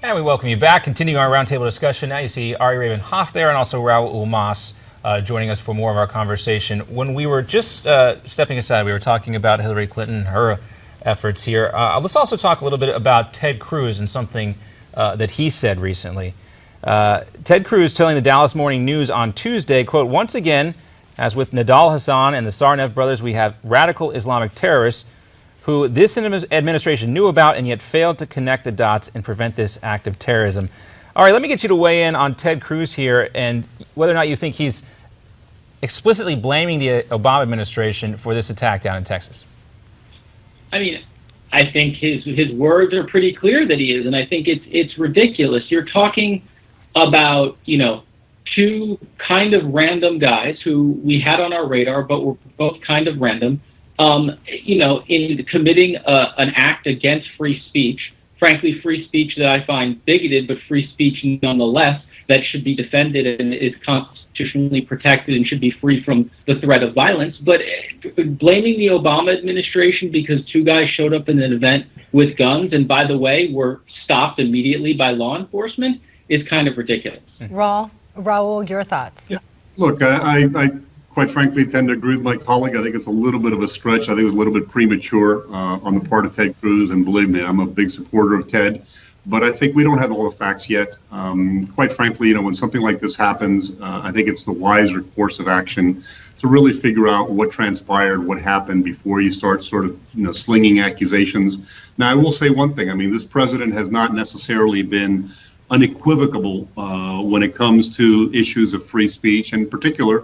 And we welcome you back. Continuing our roundtable discussion, now you see Ari Raven-Hoff there and also Raul Mas joining us for more of our conversation. When we were just stepping aside, we were talking about Hillary Clinton and her efforts here. Let's also talk a little bit about Ted Cruz and something that he said recently. Ted Cruz telling the Dallas Morning News on Tuesday, quote, "Once again, as with Nidal Hassan and the Tsarnaev brothers, we have radical Islamic terrorists who this administration knew about and yet failed to connect the dots and prevent this act of terrorism." All right, let me get you to weigh in on Ted Cruz here and whether or not you think he's explicitly blaming the Obama administration for this attack down in Texas. I mean, I think his words are pretty clear that he is, and I think it's ridiculous. You're talking about, two kind of random guys who we had on our radar, but were both kind of random, in committing an act against free speech, frankly, free speech that I find bigoted, but free speech nonetheless that should be defended and is constitutionally protected and should be free from the threat of violence. But blaming the Obama administration because two guys showed up in an event with guns and, by the way, were stopped immediately by law enforcement is kind of ridiculous. Raul, your thoughts? Yeah. Look, I quite frankly tend to agree with my colleague. I think it's a little bit of a stretch. I think it was a little bit premature on the part of Ted Cruz, and believe me, I'm a big supporter of Ted. But I think we don't have all the facts yet. Quite frankly, when something like this happens, I think it's the wiser course of action to really figure out what transpired, what happened before you start sort of, slinging accusations. Now, I will say one thing. I mean, this president has not necessarily been unequivocal when it comes to issues of free speech, in particular,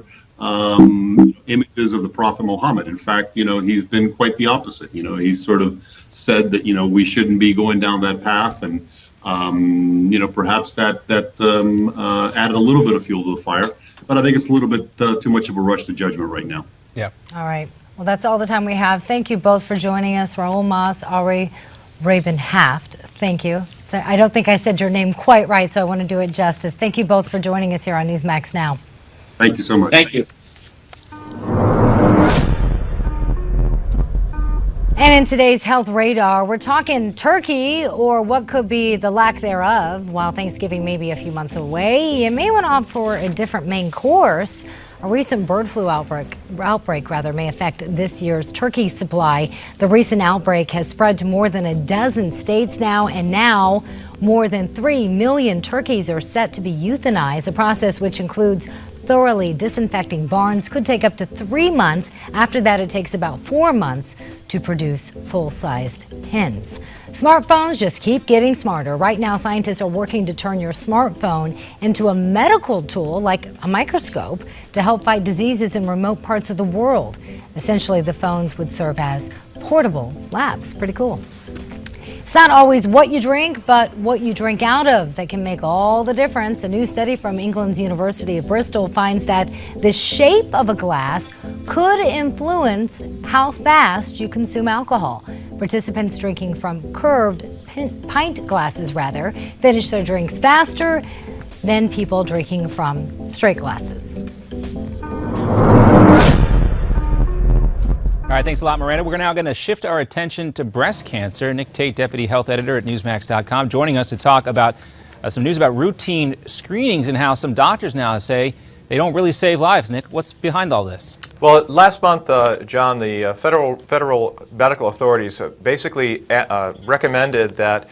images of the Prophet Muhammad. In fact, he's been quite the opposite. He's sort of said that, we shouldn't be going down that path. And, perhaps that added a little bit of fuel to the fire. But I think it's a little bit too much of a rush to judgment right now. Yeah. All right. Well, that's all the time we have. Thank you both for joining us. Raul Mas, Ari Raven-Hoff. Thank you. I don't think I said your name quite right, so I want to do it justice. Thank you both for joining us here on Newsmax Now. Thank you so much. Thank you. And in today's Health Radar, we're talking turkey, or what could be the lack thereof. While Thanksgiving may be a few months away, you may want to opt for a different main course. A recent bird flu outbreak may affect this year's turkey supply. The recent outbreak has spread to more than a dozen states now, and now more than 3 million turkeys are set to be euthanized, a process which includes thoroughly disinfecting barns. Could take up to 3 months. After that, it takes about 4 months to produce full-sized hens. Smartphones just keep getting smarter. Right now, scientists are working to turn your smartphone into a medical tool like a microscope to help fight diseases in remote parts of the world. Essentially, the phones would serve as portable labs. Pretty cool. It's not always what you drink, but what you drink out of that can make all the difference. A new study from England's University of Bristol finds that the shape of a glass could influence how fast you consume alcohol. Participants drinking from curved pint glasses, finish their drinks faster than people drinking from straight glasses. All right, thanks a lot, Miranda. We're now going to shift our attention to breast cancer. Nick Tate, Deputy Health Editor at Newsmax.com, joining us to talk about some news about routine screenings and how some doctors now say they don't really save lives. Nick, what's behind all this? Well, last month, John, the federal medical authorities basically recommended that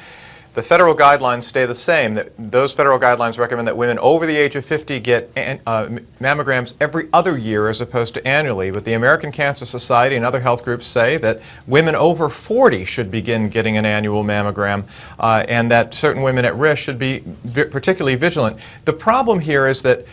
the federal guidelines stay the same. Those federal guidelines recommend that women over the age of 50 get mammograms every other year as opposed to annually. But the American Cancer Society and other health groups say that women over 40 should begin getting an annual mammogram, and that certain women at risk should be particularly vigilant. The problem here is that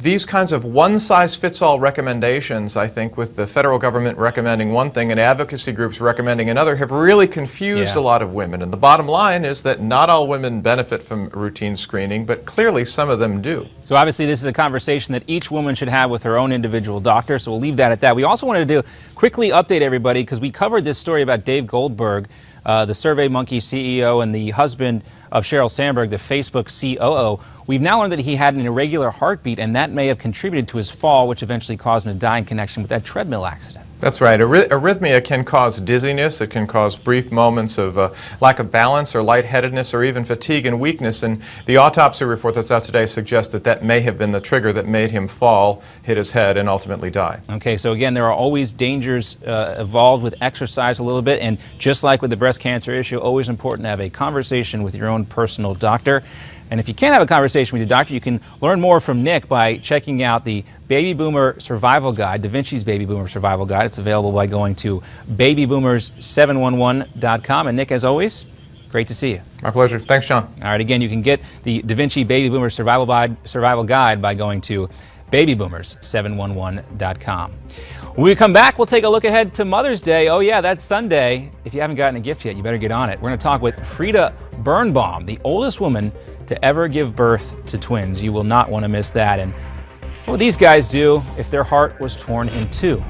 these kinds of one-size-fits-all recommendations, I think, with the federal government recommending one thing and advocacy groups recommending another, have really confused a lot of women. And the bottom line is that not all women benefit from routine screening, but clearly some of them do. So obviously this is a conversation that each woman should have with her own individual doctor, so we'll leave that at that. We also wanted to quickly update everybody because we covered this story about Dave Goldberg, the SurveyMonkey CEO and the husband of Sheryl Sandberg, the Facebook COO. We've now learned that he had an irregular heartbeat, and that may have contributed to his fall, which eventually caused him to die in connection with that treadmill accident. That's right. Arrhythmia can cause dizziness. It can cause brief moments of lack of balance or lightheadedness or even fatigue and weakness. And the autopsy report that's out today suggests that that may have been the trigger that made him fall, hit his head, and ultimately die. Okay, so again, there are always dangers involved with exercise a little bit. And just like with the breast cancer issue, always important to have a conversation with your own personal doctor. And if you can't have a conversation with your doctor, you can learn more from Nick by checking out the Baby Boomer Survival Guide, Da Vinci's Baby Boomer Survival Guide. It's available by going to babyboomers711.com. And Nick, as always, great to see you. My pleasure. Thanks, Sean. All right, again, you can get the Da Vinci Baby Boomer Survival Guide by going to babyboomers711.com. When we come back, we'll take a look ahead to Mother's Day. Oh yeah, that's Sunday. If you haven't gotten a gift yet, you better get on it. We're going to talk with Frida Birnbaum, the oldest woman to ever give birth to twins. You will not want to miss that. And what would these guys do if their heart was torn in two?